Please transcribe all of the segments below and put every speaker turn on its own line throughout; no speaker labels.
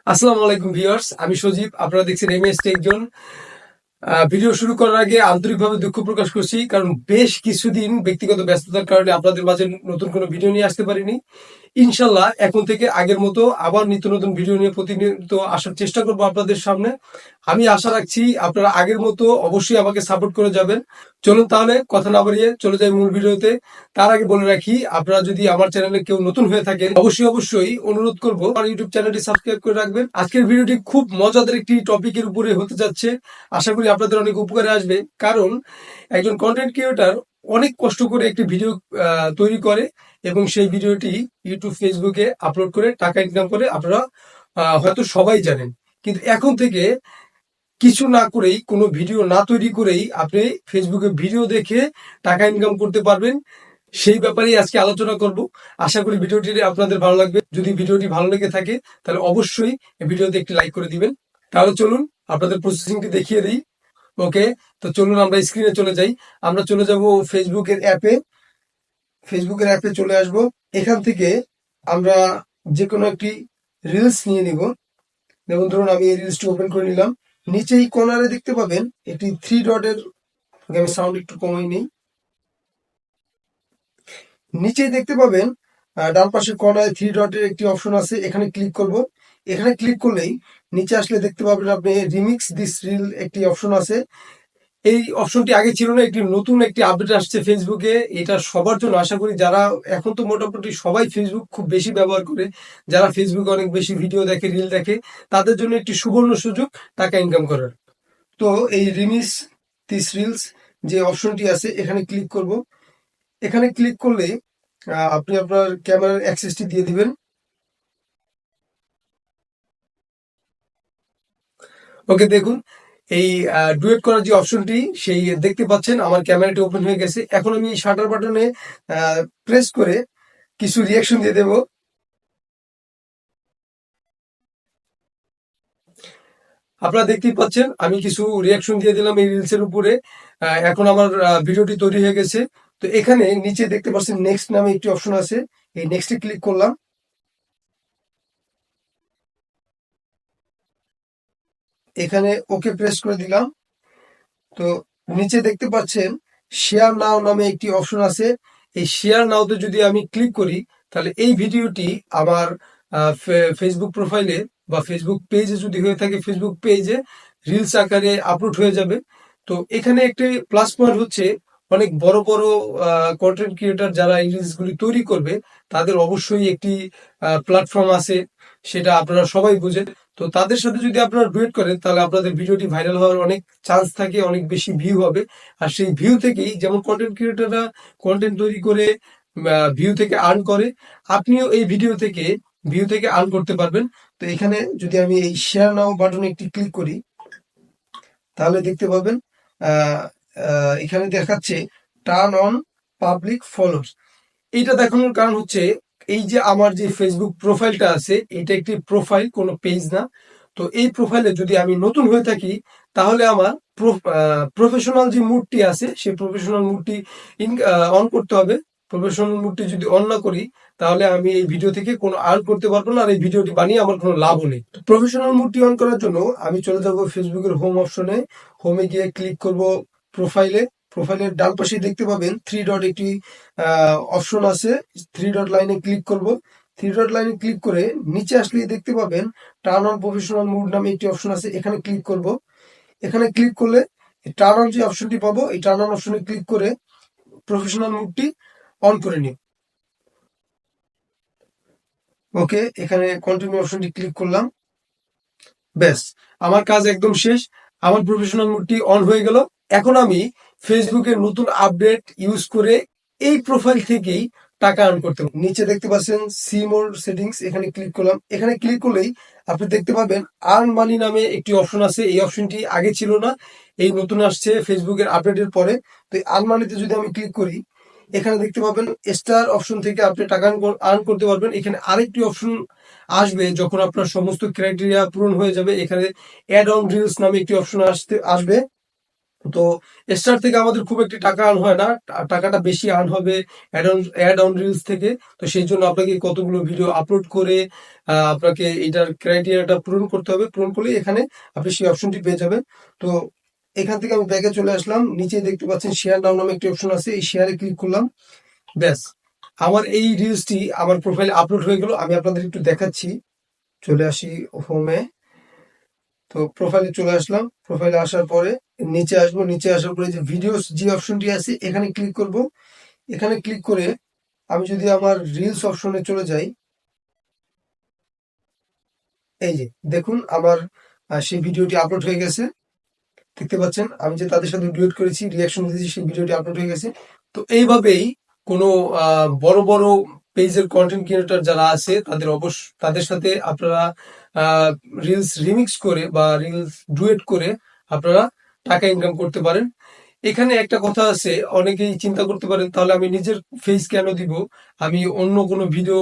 আসসালামু আলাইকুম ভিউয়ার্স, আমি সজীব। আপনারা দেখছেন এমএস টেক জোন। ভিডিও শুরু করার আগে আন্তরিকভাবে দুঃখ প্রকাশ করছি, কারণ বেশ কিছুদিন ব্যক্তিগত ব্যস্ততার কারণে আপনাদের মাঝে নতুন কোনো ভিডিও নিয়ে আসতে পারিনি। ইনশাল্লাহ এখন থেকে আগের মতো আবার নিত্য নতুন ভিডিও নিয়ে প্রতিনিয়ত আসার চেষ্টা করবো আপনাদের সামনে। আমি আশা রাখছি আপনারা আগের মতো অবশ্যই আমাকে সাপোর্ট করে যাবেন। চলুন তাহলে কথা না বাড়িয়ে চলে যাই মূল ভিডিওতে। তার আগে বলে রাখি, আপনারা যদি আমার চ্যানেলে কেউ নতুন হয়ে থাকেন, অবশ্যই অনুরোধ করবো আমার ইউটিউব চ্যানেলটি সাবস্ক্রাইব করে রাখবেন। আজকের ভিডিওটি খুব মজাদার একটি টপিকের উপরে হতে যাচ্ছে। আশা করি আপনাদের অনেক উপকারে আসবে, কারণ একজন কন্টেন্ট ক্রিয়েটর অনেক কষ্ট করে একটি ভিডিও তৈরি করে এবং সেই ভিডিওটি ইউটিউব ফেসবুকে আপলোড করে টাকা ইনকাম করে। আপনারা হয়তো সবাই জানেন, কিন্তু এখন থেকে কিছু না করেই, কোনো ভিডিও না তৈরি করেই আপনি ফেসবুকে ভিডিও দেখে টাকা ইনকাম করতে পারবেন। সেই ব্যাপারেই আজকে আলোচনা করব। আশা করি ভিডিওটি আপনাদের ভালো লাগবে। যদি ভিডিওটি ভালো লেগে থাকে তাহলে অবশ্যই ভিডিওতে একটি লাইক করে দিবেন। তাহলে চলুন আপনাদের প্রসেসিংটি দেখিয়ে দিই। ওকে, তো চলুন আমরা স্ক্রিনে চলে যাই। আমরা চলে যাব ফেসবুকের অ্যাপে চলে আসব। এখান থেকে আমরা যে কোনো একটি রিলস নিয়ে নিব। যেমন ধরুন আমি এই রিলসটি ওপেন করে নিলাম। নিচেই কর্নারে দেখতে পাবেন একটি থ্রি ডটের, আমি সাউন্ড একটু কমাই নেই। নিচেই দেখতে পাবেন ডান পাশের কর্নারে থ্রি ডটের একটি অপশন আছে, এখানে ক্লিক করব। এখানে ক্লিক করলেই নিচে আসলে দেখতে পাবেন আপনি রিমিক্স দিস রিল একটি অপশন আছে। এই অপশনটি আগে ছিল না, একটি নতুন একটি আপডেট আসছে ফেসবুকে। এটা সবার জন্য, আশা করি যারা এখন তো মোটামুটি সবাই ফেসবুক খুব বেশি ব্যবহার করে, যারা ফেসবুকে অনেক বেশি ভিডিও দেখে, রিল দেখে, তাদের জন্য একটি সুবর্ণ সুযোগ টাকা ইনকাম করার। তো এই রিমিক্স দিস রিলস যে অপশনটি আছে এখানে ক্লিক করব। এখানে ক্লিক করলে আপনি আপনার ক্যামেরার অ্যাক্সেসটি দিয়ে দিবেন। ওকে, দেখুন এই ডুয়েট করার যে অপশনটি সেই দেখতে পাচ্ছেন, আমার ক্যামেরাটি ওপেন হয়ে গেছে। এখন আমি শাটার বাটনে প্রেস করে কিছু রিয়াকশন দিয়ে দেব। আপনারা দেখতেই পাচ্ছেন আমি কিছু রিয়াকশন দিয়ে দিলাম এই রিলসের উপরে। এখন আমার ভিডিওটি তৈরি হয়ে গেছে। তো এখানে নিচে দেখতে পাচ্ছেন নেক্সট নামে একটি অপশন আছে, এই নেক্সটে ক্লিক করলাম। এখানে ওকে প্রেস করে দিলাম। তো নিচে দেখতে পাচ্ছেন শেয়ার নাও নামে একটি অপশন আছে। এই শেয়ার নাওতে যদি আমি ক্লিক করি তাহলে এই ভিডিওটি আমার ফেসবুক প্রোফাইলে বা ফেসবুক পেজে যদি হয়ে থাকে, ফেসবুক পেজে রিলস আকারে আপলোড হয়ে যাবে। তো এখানে একটি প্লাস পয়েন্ট হচ্ছে, অনেক বড় বড় কন্টেন্ট ক্রিয়েটর যারা এই রিলস গুলি তৈরি করবে তাদের অবশ্যই একটি প্ল্যাটফর্ম আছে, সেটা আপনারা সবাই বুঝেন। তো তাদের সাথে যদি আপনারা ডুয়েট করেন তাহলে আপনাদের ভিডিওটি ভাইরাল হওয়ার অনেক চান্স থাকে, অনেক বেশি ভিউ হবে। আর সেই ভিউ থেকেই, যেমন কন্টেন্ট ক্রিয়েটররা কন্টেন্ট তৈরি করে ভিউ থেকে আর্ন করে, আপনিও এই ভিউ থেকে আর্ন করতে পারবেন। তো এখানে যদি আমি এই শেয়ার নাও বাটনে একটি ক্লিক করি তাহলে দেখতে পাবেন এখানে দেখাচ্ছে টার্ন অন পাবলিক ফলোয়ার্স। এইটা দেখানোর কারণ হচ্ছে, এই যে আমার যে ফেসবুক প্রোফাইলটা আছে এটা একটি প্রোফাইল, কোনো পেজ না। তো এই প্রোফাইলে যদি আমি নতুন হয়ে থাকি তাহলে আমার প্রফেশনাল যে মুডটি আছে সেই প্রফেশনাল মুডটি অন করতে হবে। প্রফেশনাল মুডটি যদি অন না করি তাহলে আমি এই ভিডিও থেকে কোনো আর্ন করতে পারবো না, আর এই ভিডিওটি বানিয়ে আমার কোনো লাভও নেই। প্রফেশনাল মুডটি অন করার জন্য আমি চলে যাব ফেসবুকের হোম অপশনে। হোমে গিয়ে ক্লিক করব প্রোফাইলে। প্রোফাইলের ডান পাশে দেখতে পাবেন থ্রি ডট একটি অপশন আছে, থ্রি ডট লাইনে ক্লিক করব। থ্রি ডট লাইনে ক্লিক করে নিচে আসলে দেখতে পাবেন টার্ন অন প্রফেশনাল মুড নামে একটি অপশন আছে, এখানে ক্লিক করব। এখানে ক্লিক করলে টার্ন অন যে অপশনটি পাবো, এই টার্ন অন অপশনে ক্লিক করে প্রফেশনাল মুডটি অন করে নিই। ওকে, এখানে কন্টিনিউ অপশনটি ক্লিক করলাম। ব্যাস, আমার কাজ একদম শেষ। আমার প্রফেশনাল মুডটি অন হয়ে গেল। এখন আমি ফেসবুকের নতুন আপডেট ইউজ করে এই প্রোফাইল থেকেই টাকা আর্ন করতে পারবো। নিচে দেখতে পাচ্ছেন সি মোর সেটিংস, এখানে ক্লিক করলাম। এখানে ক্লিক করলেই আপনি দেখতে পাবেন আর্ন মানি নামে একটি অপশন আছে। এই অপশনটি আগে ছিল না, এই নতুন আসছে ফেসবুকের আপডেটের পরে। তো এই আর্ন মানিতে যদি আমি ক্লিক করি, এখানে দেখতে পাবেন স্টার অপশন থেকে আপনি টাকা আর্ন করতে পারবেন। এখানে আরেকটি অপশন আসবে যখন আপনার সমস্ত ক্রাইটেরিয়া পূরণ হয়ে যাবে। এখানে অ্যাড অন রিলস নামে একটি অপশন আসবে। তো স্টার থেকে আমাদের খুব একটি টাকা আর্ন হয় না, টাকাটা বেশি আর্ন হবে অ্যাড অন রিলস থেকে। তো সেই জন্য আপনাকে কতগুলো ভিডিও আপলোড করে আপনাকে এটার ক্রাইটেরিয়াটা পূরণ করতে হবে, পূরণ করলে এখানে আপনি সেই অপশনটি পেয়ে যাবেন। তো এখান থেকে আমি ব্যাকে চলে আসলাম, নিচে দেখতে পাচ্ছেন শেয়ার নাও নামে একটি অপশন আছে, এই শেয়ারে ক্লিক করলাম। ব্যাস, আমার এই রিলসটি আমার প্রোফাইলে আপলোড হয়ে গেল। আমি আপনাদের একটু দেখাচ্ছি, চলে আসি হোমে। তো প্রোফাইলে চলে আসলাম, প্রোফাইলে আসার পরে নিচে আসবো, নিচে আসার পরে যে ভিডিওস যে অপশনটি আছে এখানে ক্লিক করব। এখানে ক্লিক করে আমি যদি আমার রিলস অপশনে চলে যাই, এই যে দেখুন আমার সেই ভিডিওটি আপলোড হয়ে গেছে। দেখতে পাচ্ছেন আমি যে তাদের সাথে ডুয়েট করেছি, রিয়াকশন দিয়েছি, সেই ভিডিওটি আপলোড হয়ে গেছে। তো এইভাবেই কোনো বড় বড় পেজের কন্টেন্ট ক্রিয়েটর যারা আছে তাদের সাথে আপনারা রিলস রিমিক্স করে বা রিলস ডুয়েট করে আপনারা টাকা ইনকাম করতে পারেন। এখানে একটা কথা আছে, অনেকেই চিন্তা করতে পারেন তাহলে আমি নিজের ফেস কেন দিব, আমি অন্য কোনো ভিডিও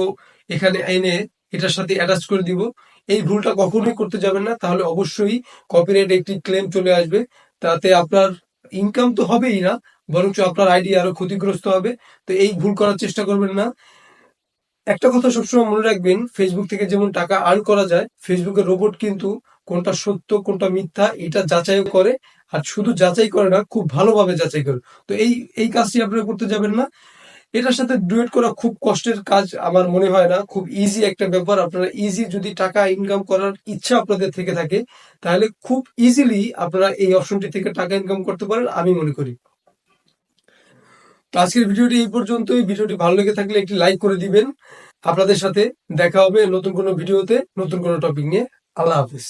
এখানে এনে এটার সাথে অ্যাটাচ করে দিব। এই ভুলটা কখনোই করতে যাবেন না, তাহলে অবশ্যই কপিরাইট একটি ক্লেম চলে আসবে। তাতে আপনার ইনকাম তো হবেই না, বরঞ্চ আপনার আইডি আরো ক্ষতিগ্রস্ত হবে। তো এই ভুল করার চেষ্টা করবেন না। একটা কথা সবসময় মনে রাখবেন, ফেসবুক থেকে যেমন টাকা আর্ন করা যায়, ফেসবুকের রোবট কিন্তু কোনটা সত্য কোনটা মিথ্যা এটা যাচাইও করে। আর শুধু যাচাই করে না, খুব ভালোভাবে যাচাই করে। তো এই এই কাজটি আপনারা করতে যাবেন না। এটার সাথে ডুয়েট করা খুব কষ্টের কাজ আমার মনে হয় না, খুব ইজি একটা ব্যাপার। আপনারা ইজি যদি টাকা ইনকাম করার ইচ্ছা আপনাদের থেকে থাকে, তাহলে খুব ইজিলি আপনারা এই অপশনটি থেকে টাকা ইনকাম করতে পারেন আমি মনে করি। তো আজকের ভিডিওটি এই পর্যন্তই। ভিডিওটি ভালো লেগে থাকলে একটি লাইক করে দিবেন। আপনাদের সাথে দেখা হবে নতুন কোনো ভিডিওতে, নতুন কোনো টপিক নিয়ে। আল্লাহ হাফিজ।